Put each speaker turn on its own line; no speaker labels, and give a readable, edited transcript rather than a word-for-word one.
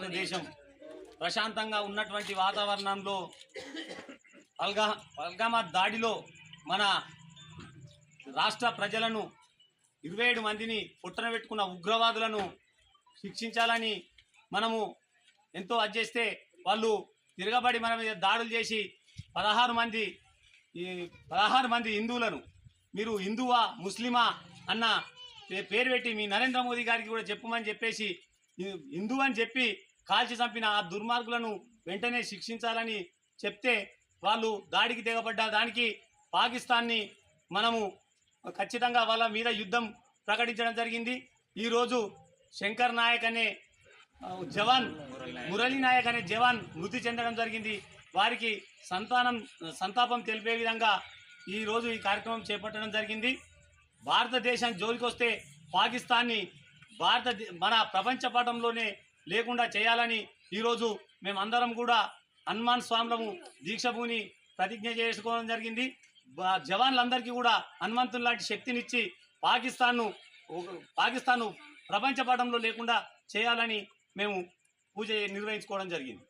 భారతదేశం ప్రశాంతంగా ఉన్నటువంటి వాతావరణంలో పల్గామా దాడిలో మన రాష్ట్ర ప్రజలను 27 మందిని పుట్టన పెట్టుకున్న ఉగ్రవాదులను శిక్షించాలని మనము ఎంతో అధ్యస్తే వాళ్ళు తిరగబడి మన మీద దాడులు చేసి 16 మంది హిందువులను మీరు హిందువా ముస్లిమా అన్న పేరు పెట్టి మీ నరేంద్ర మోదీ గారికి కూడా చెప్పమని చెప్పేసి హిందూ అని చెప్పి కాల్చి చంపిన ఆ దుర్మార్గులను వెంటనే శిక్షించాలని చెప్తే వాళ్ళు దాడికి తెగబడ్డ దానికి పాకిస్తాన్ని మనము ఖచ్చితంగా వాళ్ళ మీద యుద్ధం ప్రకటించడం జరిగింది। ఈరోజు శంకర్ నాయక్ అనే జవాన్ మురళీ నాయక్ అనే జవాన్ మృతి చెందడం జరిగింది। వారికి సంతాపం తెలిపే విధంగా ఈరోజు ఈ కార్యక్రమం చేపట్టడం జరిగింది। భారతదేశం జోలికొస్తే పాకిస్తాన్ని మన ప్రపంచ పటంలోనే లేకుండా చేయాలని ఈరోజు మేమందరం కూడా హనుమాన్ స్వాములము దీక్షభూని ప్రతిజ్ఞ చేసుకోవడం జరిగింది। జవాన్లందరికీ కూడా హనుమంతుని లాంటి శక్తినిచ్చి పాకిస్తాన్ను ప్రపంచ పటంలో లేకుండా చేయాలని మేము పూజ నిర్వహించుకోవడం జరిగింది।